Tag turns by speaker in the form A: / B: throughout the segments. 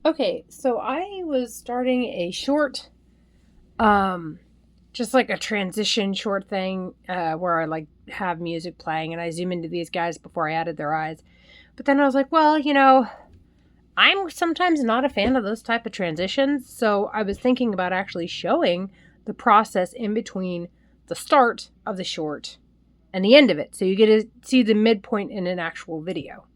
A: Okay, so I was starting a short, um, just like a transition short thing, where I like have music playing and I zoom into these guys before I added their eyes. But then I was like, well, I'm sometimes not a fan of those type of transitions, so I was thinking about actually showing the process in between the start of the short and the end of it, so you get to see the midpoint in an actual video.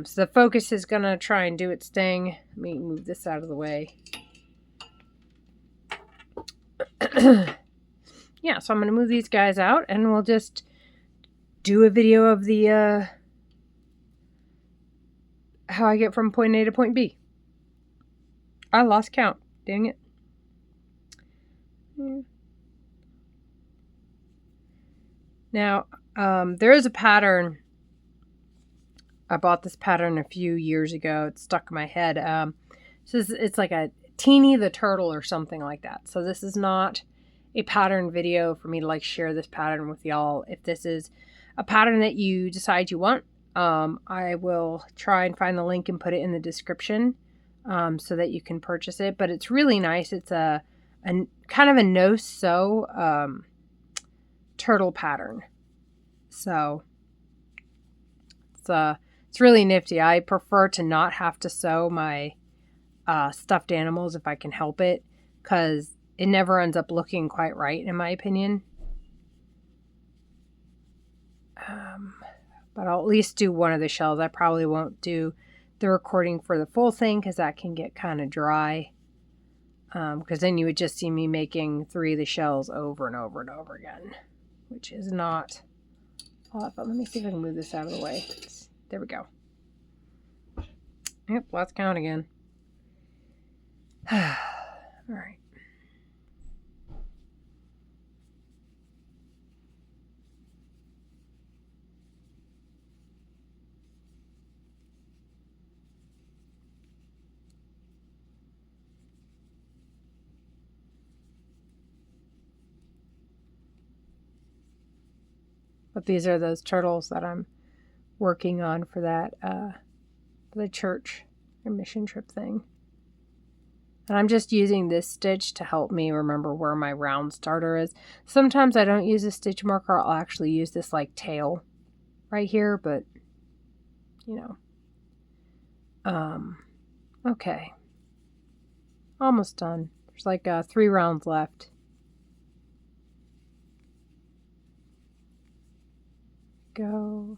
A: So the focus is gonna try and do its thing. Let me move this out of the way. Yeah, so I'm gonna move these guys out, and we'll just do a video of the how I get from point A to point B. I lost count. Dang it. Now, there is a pattern. I bought this pattern a few years ago. It's stuck in my head. So it's like a Teeny the Turtle or something like that. So this is not a pattern video for me to like share this pattern with y'all. If this is a pattern that you decide you want, I will try and find the link and put it in the description, so that you can purchase it. But it's really nice. It's a kind of a no-sew turtle pattern. So it's really nifty. I prefer to not have to sew my stuffed animals if I can help it, because it never ends up looking quite right, in my opinion. But I'll at least do one of the shells. I probably won't do the recording for the full thing because that can get kind of dry. Because then you would just see me making 3 of the shells over and over and over again, which is not a lot. But let me see if I can move this out of the way. There we go. Yep, let's count again. All right. But these are those turtles that I'm working on for that the church or mission trip thing. And I'm just using this stitch to help me remember where my round starter is. Sometimes I don't use a stitch marker. I'll actually use this like tail right here, but you know. Okay. Almost done. There's like 3 rounds left. Go.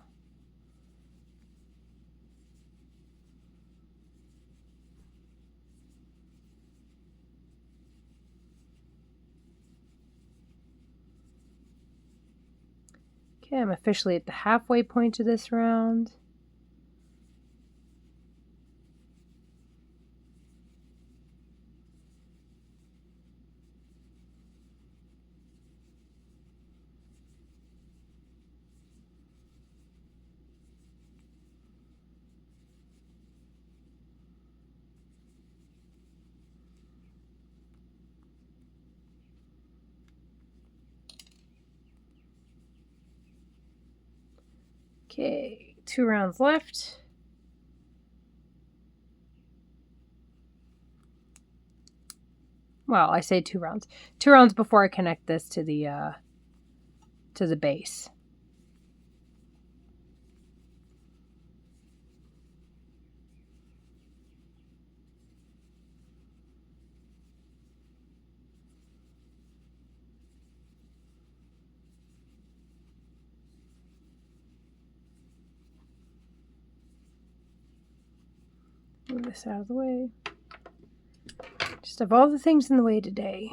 A: Okay, I'm officially at the halfway point of this round. Okay, 2 rounds left. Well, I say 2 rounds. 2 rounds before I connect this to the base. Move this out of the way. Just of all the things in the way today.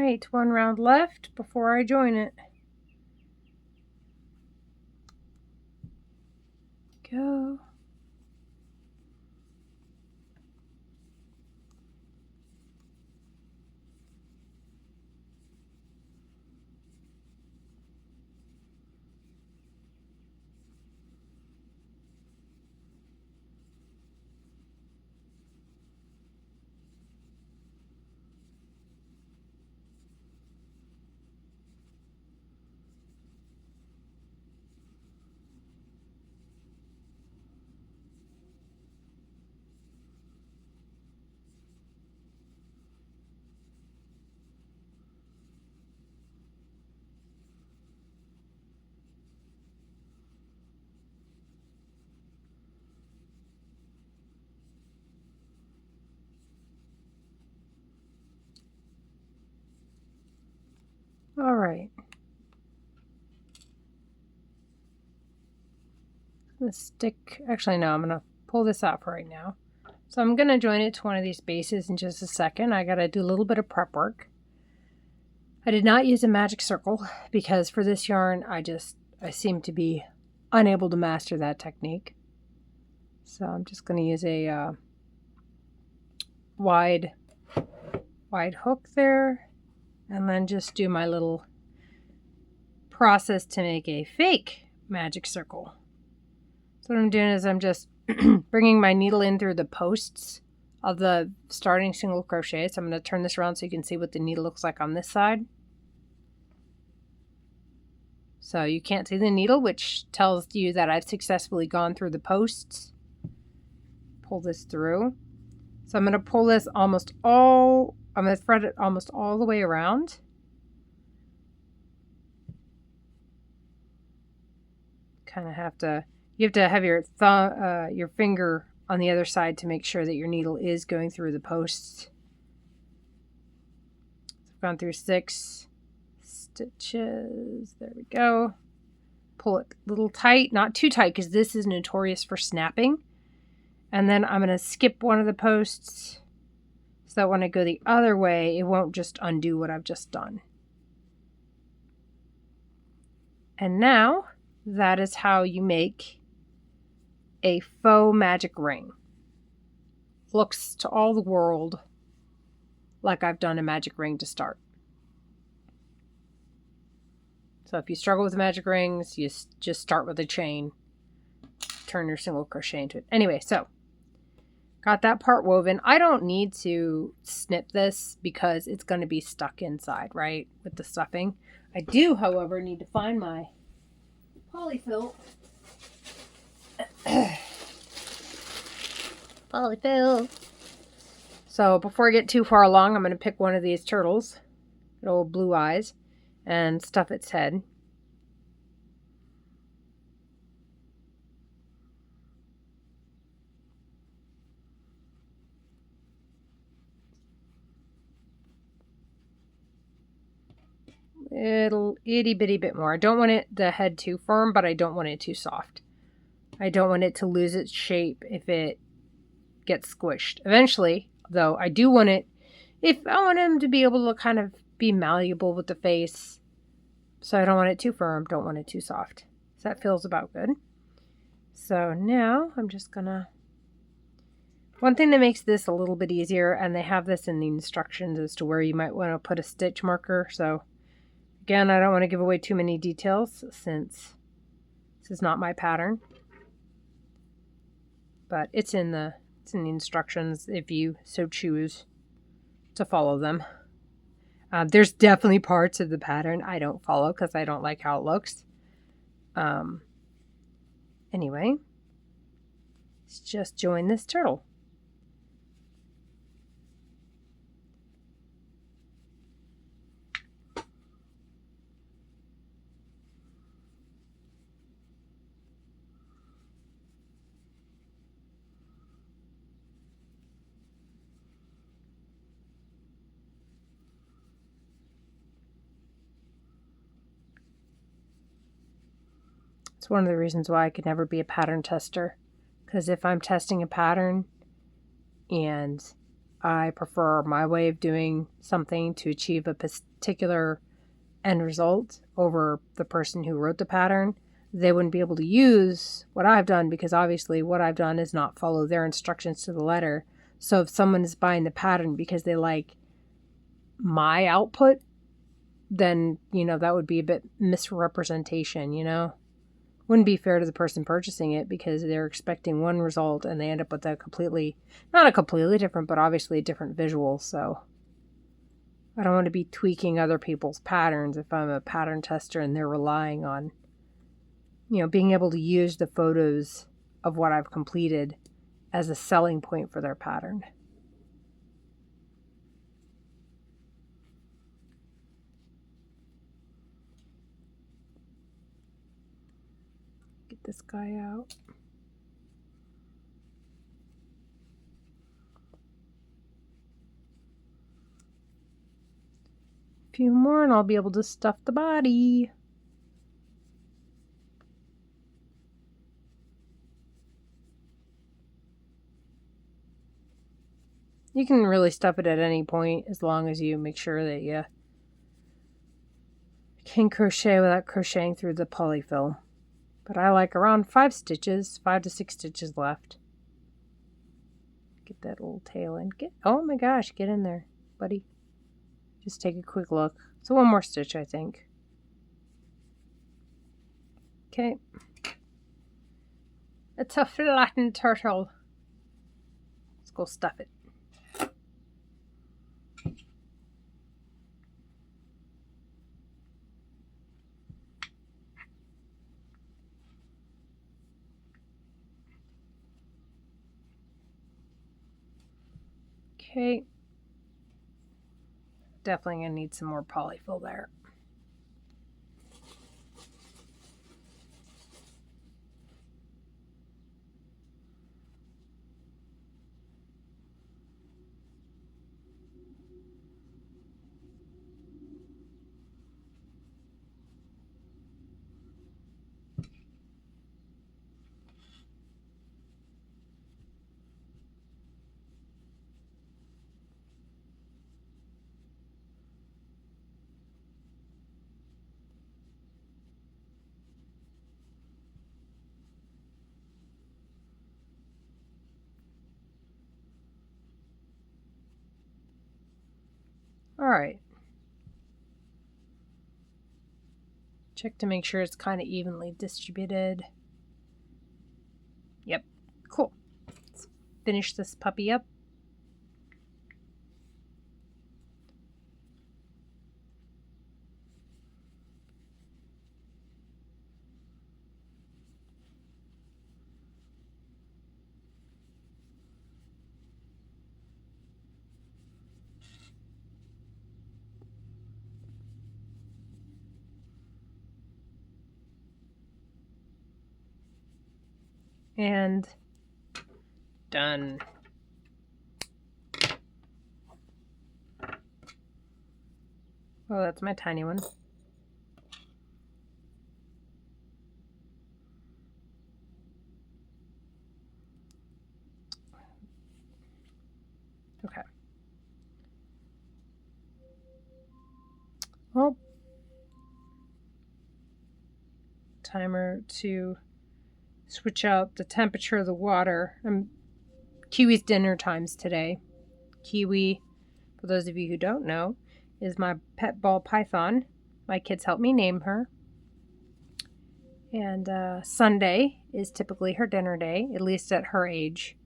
A: Alright, one round left before I join it. Go. All right. Let's stick, actually no, I'm going to pull this out for right now. So I'm going to join it to one of these bases in just a second. I got to do a little bit of prep work. I did not use a magic circle because for this yarn, I seem to be unable to master that technique. So I'm just going to use a wide hook there, and then just do my little process to make a fake magic circle. So what I'm doing is I'm just bringing my needle in through the posts of the starting single crochet. So I'm going to turn this around so you can see what the needle looks like on this side. So you can't see the needle, which tells you that I've successfully gone through the posts. Pull this through. So I'm going to pull this I'm going to thread it almost all the way around. Kind of have to, you have to have your your finger on the other side to make sure that your needle is going through the posts. So I've gone through 6 stitches. There we go. Pull it a little tight, not too tight because this is notorious for snapping. And then I'm going to skip one of the posts so that when I go the other way, it won't just undo what I've just done. And now that is how you make a faux magic ring. Looks to all the world like I've done a magic ring to start. So if you struggle with magic rings, you just start with a chain, turn your single crochet into it. Anyway, so got that part woven. I don't need to snip this because it's going to be stuck inside, right, with the stuffing. I do, however, need to find my polyfill. Polyfill. So before I get too far along, I'm going to pick one of these turtles, little blue eyes, and stuff its head. It'll itty bitty bit more. I don't want the head too firm, but I don't want it too soft. I don't want it to lose its shape if it gets squished. Eventually, though, I do want it, if I want him to be able to kind of be malleable with the face. So I don't want it too firm, don't want it too soft. So that feels about good. So now I'm just gonna, one thing that makes this a little bit easier, and they have this in the instructions as to where you might want to put a stitch marker. So again, I don't want to give away too many details since this is not my pattern. But it's in the instructions if you so choose to follow them. There's definitely parts of the pattern I don't follow because I don't like how it looks. Anyway, let's just join this turtle. It's one of the reasons why I could never be a pattern tester. Because if I'm testing a pattern and I prefer my way of doing something to achieve a particular end result over the person who wrote the pattern, they wouldn't be able to use what I've done, because obviously what I've done is not follow their instructions to the letter. So if someone is buying the pattern because they like my output, then, that would be a bit misrepresentation, Wouldn't be fair to the person purchasing it, because they're expecting one result and they end up with not a completely different, but obviously a different visual. So I don't want to be tweaking other people's patterns if I'm a pattern tester and they're relying on, being able to use the photos of what I've completed as a selling point for their pattern. Get this guy out. A few more and I'll be able to stuff the body. You can really stuff it at any point, as long as you make sure that you can crochet without crocheting through the polyfill. But I like around 5 to 6 stitches left. Get that little tail in. Oh my gosh, get in there, buddy. Just take a quick look. So one more stitch, I think. Okay. It's a flattened turtle. Let's go stuff it. Okay. Definitely gonna need some more polyfill there. All right. Check to make sure it's kind of evenly distributed. Yep. Cool. Let's finish this puppy up. And done. Oh, that's my tiny one. Okay. Well, timer to switch out the temperature of the water. Kiwi's dinner times today. Kiwi, for those of you who don't know, is my pet ball python. My kids help me name her. And Sunday is typically her dinner day, at least at her age.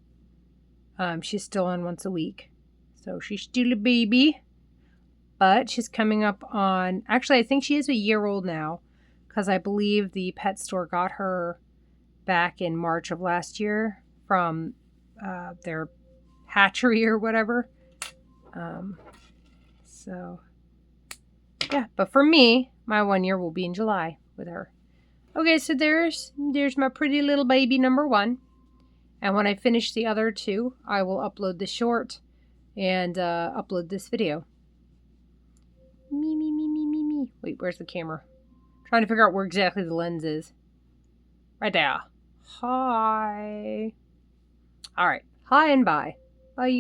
A: She's still on once a week. So she's still a baby. But she's coming up on... Actually, I think she is a year old now, because I believe the pet store got her back in March of last year from their hatchery or whatever. So, yeah. But for me, my 1 year will be in July with her. Okay, so there's my pretty little baby number 1. And when I finish the other 2, I will upload the short and upload this video. Me, me, me, me, me, me. Wait, where's the camera? Trying to figure out where exactly the lens is. Right there. Hi. All right. Hi and bye. Bye.